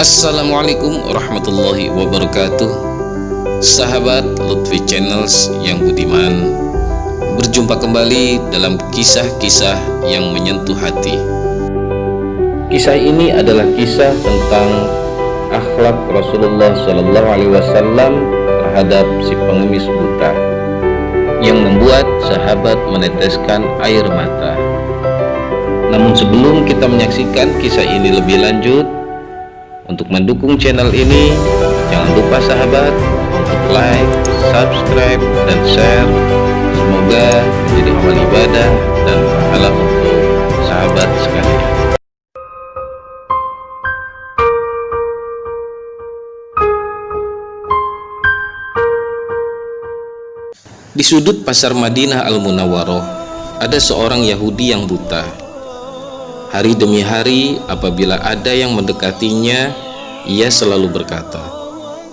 Assalamualaikum warahmatullahi wabarakatuh. Sahabat Lutfi Channels yang budiman, berjumpa kembali dalam kisah-kisah yang menyentuh hati. Kisah ini adalah kisah tentang akhlak Rasulullah SAW terhadap si pengemis buta yang membuat sahabat meneteskan air mata. Namun sebelum kita menyaksikan kisah ini lebih lanjut, untuk mendukung channel ini, jangan lupa sahabat untuk like, subscribe, dan share. Semoga menjadi amal ibadah dan pahala untuk sahabat sekalian. Di sudut pasar Madinah Al-Munawwaroh, ada seorang Yahudi yang buta. Hari demi hari, apabila ada yang mendekatinya, ia selalu berkata,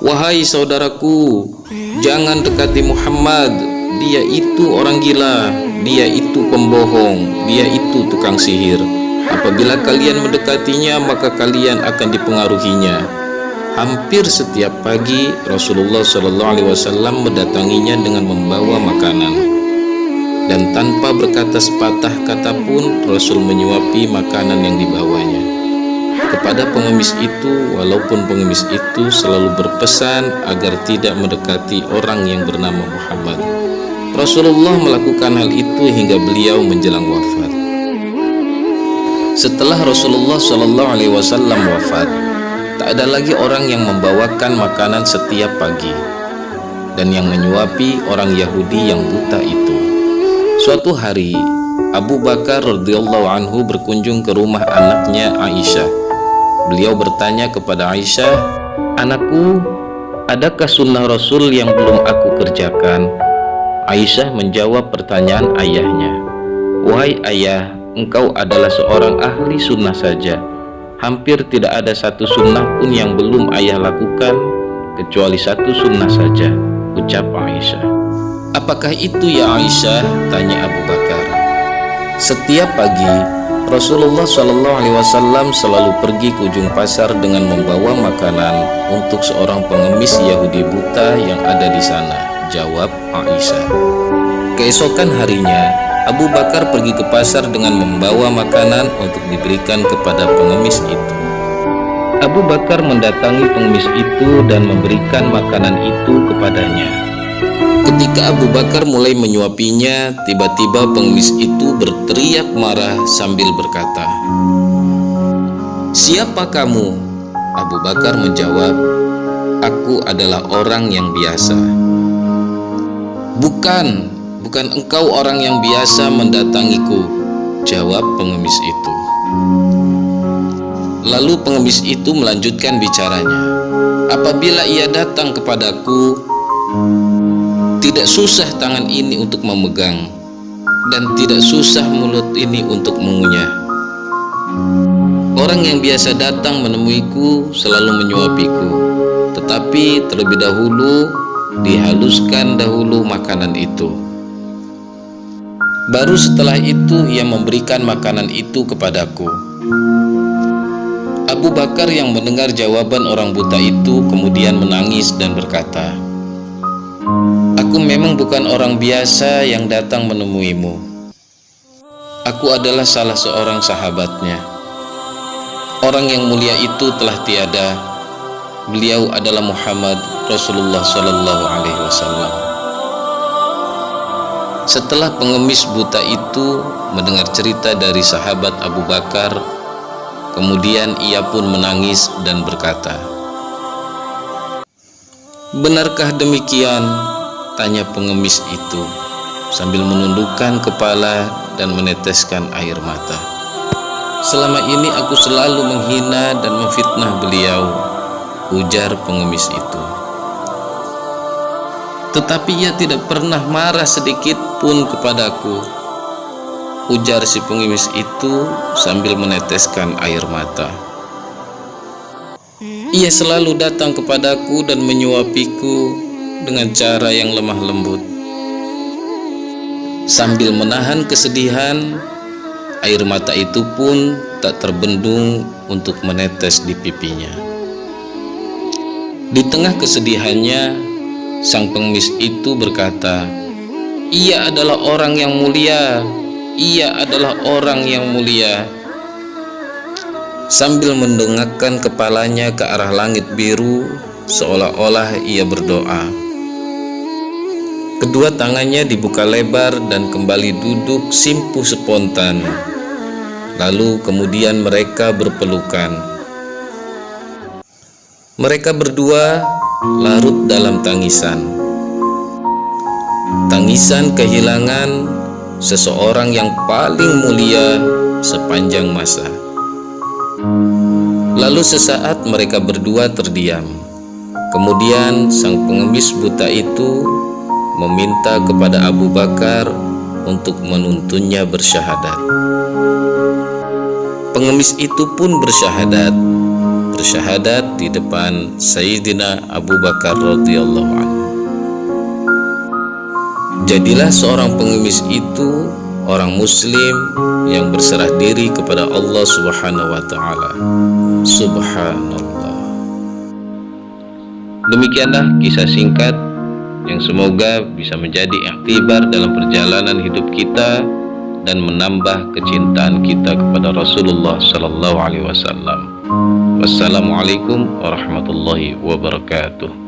"Wahai saudaraku, jangan dekati Muhammad. Dia itu orang gila, dia itu pembohong, dia itu tukang sihir. Apabila kalian mendekatinya, maka kalian akan dipengaruhinya." Hampir setiap pagi, Rasulullah SAW mendatanginya dengan membawa makanan. Dan tanpa berkata sepatah kata pun, Rasul menyuapi makanan yang dibawanya kepada pengemis itu, walaupun pengemis itu selalu berpesan agar tidak mendekati orang yang bernama Muhammad. Rasulullah melakukan hal itu hingga beliau menjelang wafat. Setelah Rasulullah SAW wafat, tak ada lagi orang yang membawakan makanan setiap pagi dan yang menyuapi orang Yahudi yang buta itu. Suatu hari, Abu Bakar radhiyallahu anhu berkunjung ke rumah anaknya Aisyah. Beliau bertanya kepada Aisyah, "Anakku, adakah sunnah Rasul yang belum aku kerjakan?" Aisyah menjawab pertanyaan ayahnya, "Wahai ayah, engkau adalah seorang ahli sunnah saja. Hampir tidak ada satu sunnah pun yang belum ayah lakukan, kecuali satu sunnah saja," ucap Aisyah. "Apakah itu ya Aisyah?" tanya Abu Bakar. Setiap pagi, Rasulullah SAW selalu pergi ke ujung pasar dengan membawa makanan untuk seorang pengemis Yahudi buta yang ada di sana, jawab Aisyah. Keesokan harinya, Abu Bakar pergi ke pasar dengan membawa makanan untuk diberikan kepada pengemis itu. Abu Bakar mendatangi pengemis itu dan memberikan makanan itu kepadanya. Ketika Abu Bakar mulai menyuapinya, tiba-tiba pengemis itu berteriak marah sambil berkata, "Siapa kamu?" Abu Bakar menjawab, "Aku adalah orang yang biasa." Bukan engkau orang yang biasa mendatangiku," jawab pengemis itu. Lalu pengemis itu melanjutkan bicaranya, "Apabila ia datang kepadaku, tidak susah tangan ini untuk memegang, dan tidak susah mulut ini untuk mengunyah. Orang yang biasa datang menemuiku selalu menyuapiku, tetapi terlebih dahulu dihaluskan dahulu makanan itu. Baru setelah itu ia memberikan makanan itu kepadaku." Abu Bakar yang mendengar jawaban orang buta itu kemudian menangis dan berkata, "Aku memang bukan orang biasa yang datang menemuimu. Aku adalah salah seorang sahabatnya. Orang yang mulia itu telah tiada. Beliau adalah Muhammad Rasulullah SAW." Setelah pengemis buta itu mendengar cerita dari sahabat Abu Bakar, kemudian ia pun menangis dan berkata, "Benarkah demikian?" tanya pengemis itu sambil menundukkan kepala dan meneteskan air mata. "Selama ini aku selalu menghina dan memfitnah beliau," ujar pengemis itu. "Tetapi ia tidak pernah marah sedikit pun kepadaku," ujar si pengemis itu sambil meneteskan air mata. "Ia selalu datang kepadaku dan menyuapiku dengan cara yang lemah lembut. Sambil menahan kesedihan, air mata itu pun tak terbendung untuk menetes di pipinya. Di tengah kesedihannya, sang pengemis itu berkata, "Ia adalah orang yang mulia, ia adalah orang yang mulia." Sambil mendongakkan kepalanya ke arah langit biru, seolah-olah ia berdoa. Kedua tangannya dibuka lebar dan kembali duduk simpuh spontan. Lalu kemudian mereka berpelukan. Mereka berdua larut dalam tangisan. Tangisan kehilangan seseorang yang paling mulia sepanjang masa. Lalu sesaat mereka berdua terdiam. Kemudian sang pengemis buta itu meminta kepada Abu Bakar untuk menuntunnya bersyahadat. Pengemis itu pun bersyahadat di depan Sayyidina Abu Bakar radhiyallahu anhu. Jadilah seorang pengemis itu orang muslim yang berserah diri kepada Allah Subhanahu wa taala. Subhanallah. Demikianlah kisah singkat yang semoga bisa menjadi iktibar dalam perjalanan hidup kita dan menambah kecintaan kita kepada Rasulullah sallallahu alaihi wasallam. Wassalamualaikum warahmatullahi wabarakatuh.